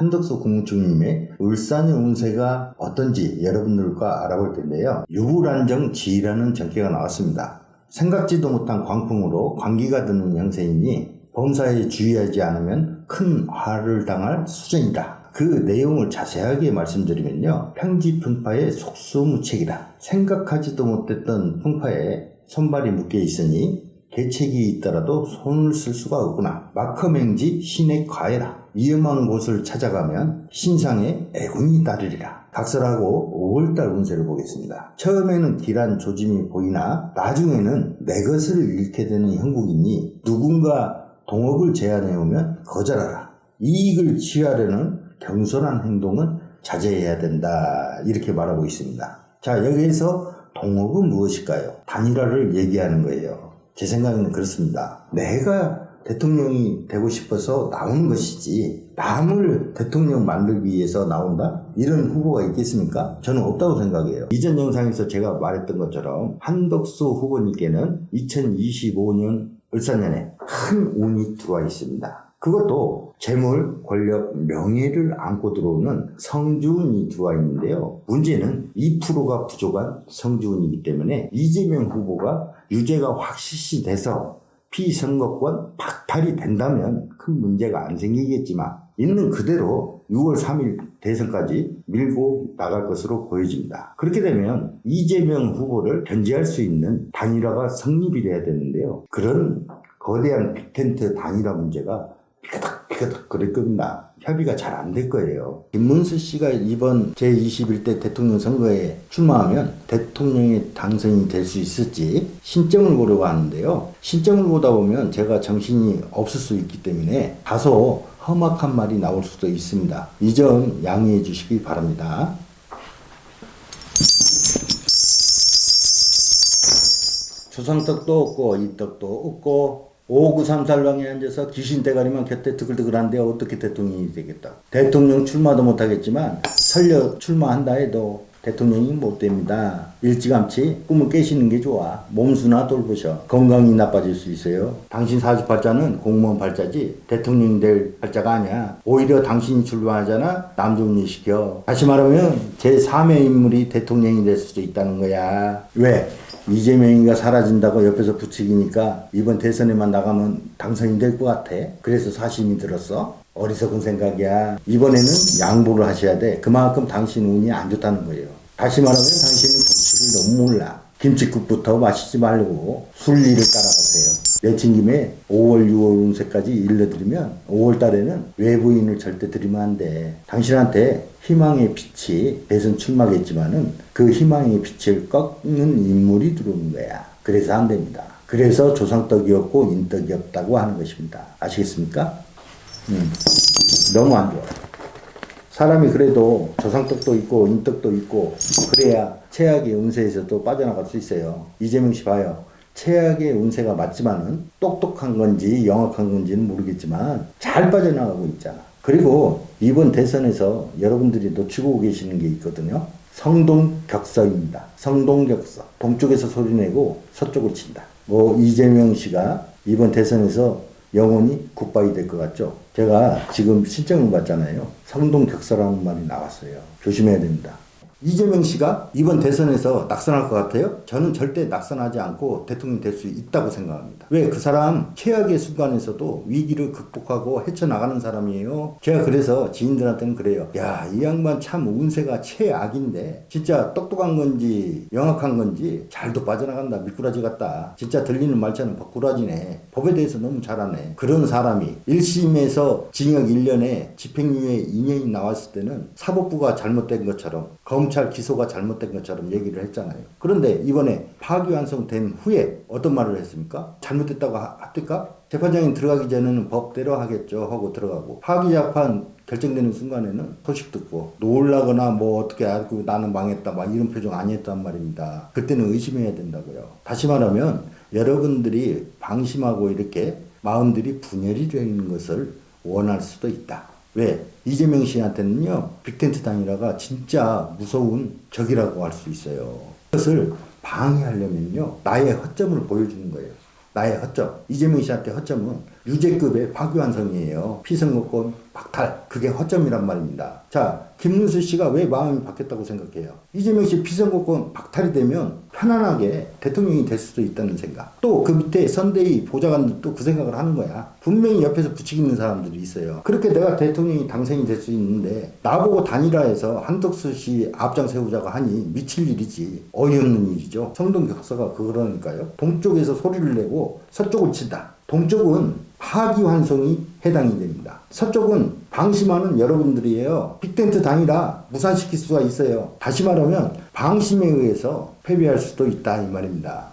한덕수 국무총리님의 울산의 운세가 어떤지 여러분들과 알아볼 텐데요. 유불안정지라는 전개가 나왔습니다. 생각지도 못한 광풍으로 관기가 드는 형세이니 범사에 주의하지 않으면 큰 화를 당할 수준이다. 그 내용을 자세하게 말씀드리면요. 평지풍파의 속수무책이다. 생각하지도 못했던 풍파에 손발이 묶여 있으니 계책이 있더라도 손을 쓸 수가 없구나. 막커맹지 신의 과외라. 위험한 곳을 찾아가면 신상의 애군이 따르리라. 각설하고 5월달 운세를 보겠습니다. 처음에는 길한 조짐이 보이나 나중에는 내 것을 잃게 되는 형국이니 누군가 동업을 제안해오면 거절하라. 이익을 취하려는 경솔한 행동은 자제해야 된다. 이렇게 말하고 있습니다. 자, 여기에서 동업은 무엇일까요? 단일화를 얘기하는 거예요. 제 생각에는 그렇습니다. 내가 대통령이 되고 싶어서 나오는 것이지 남을 대통령 만들기 위해서 나온다? 이런 후보가 있겠습니까? 저는 없다고 생각해요. 이전 영상에서 제가 말했던 것처럼 한덕수 후보님께는 2025년 을사년에 큰 운이 들어와 있습니다. 그것도 재물, 권력, 명예를 안고 들어오는 성주운이 들어와 있는데요. 문제는 2%가 부족한 성주운이기 때문에 이재명 후보가 유죄가 확실시 돼서 피선거권 박탈이 된다면 큰 문제가 안 생기겠지만 있는 그대로 6월 3일 대선까지 밀고 나갈 것으로 보여집니다. 그렇게 되면 이재명 후보를 견제할 수 있는 단일화가 성립이 돼야 되는데요. 그런 거대한 빅텐트 단일화 문제가 피그덕 그럴 겁니다. 협의가 잘 안 될 거예요. 김문수 씨가 이번 제21대 대통령 선거에 출마하면 대통령의 당선이 될 수 있을지 신점을 보려고 하는데요. 신점을 보다 보면 제가 정신이 없을 수 있기 때문에 다소 험악한 말이 나올 수도 있습니다. 이 점 양해해 주시기 바랍니다. 조상떡도 없고 이떡도 없고 5934방에 앉아서 귀신 대가리만 곁에 드글드글한데 어떻게 대통령이 되겠다. 대통령 출마도 못하겠지만 설령 출마한다 해도 대통령이 못 됩니다. 일찌감치 꿈을 깨시는 게 좋아. 몸수나 돌보셔. 건강이 나빠질 수 있어요. 당신 사주팔자는 공무원 팔자지 대통령이 될 팔자가 아니야. 오히려 당신이 출마하잖아. 남 좋은 일 시켜. 다시 말하면 제3의 인물이 대통령이 될 수도 있다는 거야. 왜? 이재명이가 사라진다고 옆에서 부추기니까 이번 대선에만 나가면 당선이 될 것 같아. 그래서 사심이 들었어. 어리석은 생각이야. 이번에는 양보를 하셔야 돼. 그만큼 당신 운이 안 좋다는 거예요. 다시 말하면 당신은 정치를 너무 몰라. 김치국부터 마시지 말고 순리를 따라가세요. 내친 김에 5월 6월 운세까지 일러드리면 5월 달에는 외부인을 절대 들이면 안 돼. 당신한테 희망의 빛이 대선 출마겠지만은 그 희망의 빛을 꺾는 인물이 들어오는 거야. 그래서 안 됩니다. 그래서 조상떡이 없고 인떡이 없다고 하는 것입니다. 아시겠습니까? 너무 안 좋아. 사람이 그래도 조상떡도 있고 인떡도 있고 그래야 최악의 운세에서도 빠져나갈 수 있어요. 이재명 씨 봐요. 최악의 운세가 맞지만은 똑똑한 건지 영악한 건지는 모르겠지만 잘 빠져나가고 있잖아. 그리고 이번 대선에서 여러분들이 놓치고 계시는 게 있거든요. 성동격서입니다. 성동격서. 동쪽에서 소리내고 서쪽을 친다. 이재명 씨가 이번 대선에서 영원히 굿바이 될 것 같죠? 제가 지금 신청을 받잖아요. 성동격서라는 말이 나왔어요. 조심해야 됩니다. 이재명 씨가 이번 대선에서 낙선할 것 같아요? 저는 절대 낙선하지 않고 대통령 될 수 있다고 생각합니다. 왜? 그 사람 최악의 순간에서도 위기를 극복하고 헤쳐나가는 사람이에요. 제가 그래서 지인들한테는 그래요. 야, 이 양반 참 운세가 최악인데 진짜 똑똑한 건지 영악한 건지 잘도 빠져나간다. 미꾸라지 같다. 진짜 들리는 말처럼 버꾸라지네. 법에 대해서 너무 잘하네. 그런 사람이 1심에서 징역 1년에 집행유예 2년이 나왔을 때는 사법부가 잘못된 것처럼 검찰 기소가 잘못된 것처럼 얘기를 했잖아요. 그런데 이번에 파기환송된 후에 어떤 말을 했습니까? 잘못됐다고 합니까? 재판장에 들어가기 전에는 법대로 하겠죠 하고 들어가고 파기재판 결정되는 순간에는 소식 듣고 놀라거나 어떻게 알고 나는 망했다 막 이런 표정 아니었단 말입니다. 그때는 의심해야 된다고요. 다시 말하면 여러분들이 방심하고 이렇게 마음들이 분열이 되는 것을 원할 수도 있다. 왜? 이재명 씨한테는요, 빅텐트 단일화가 진짜 무서운 적이라고 할 수 있어요. 그것을 방해하려면요, 나의 허점을 보여주는 거예요. 나의 허점. 이재명 씨한테 허점은 유죄급의 파기환송이에요. 피선거권 박탈. 그게 허점이란 말입니다. 자, 김문수 씨가 왜 마음이 바뀌었다고 생각해요? 이재명 씨 비선거권 박탈이 되면 편안하게 대통령이 될 수도 있다는 생각. 또 그 밑에 선대위 보좌관들도 그 생각을 하는 거야. 분명히 옆에서 부추기는 사람들이 있어요. 그렇게 내가 대통령이 당선이 될 수 있는데 나보고 단일화해서 한덕수 씨 앞장 세우자고 하니 미칠 일이지. 어이없는 일이죠. 성동기 박사가 그러니까요. 동쪽에서 소리를 내고 서쪽을 친다. 동쪽은 파기환송이 해당이 됩니다. 서쪽은 방심하는 여러분들이에요. 빅텐트 단일화 무산시킬 수가 있어요. 다시 말하면 방심에 의해서 패배할 수도 있다 이 말입니다.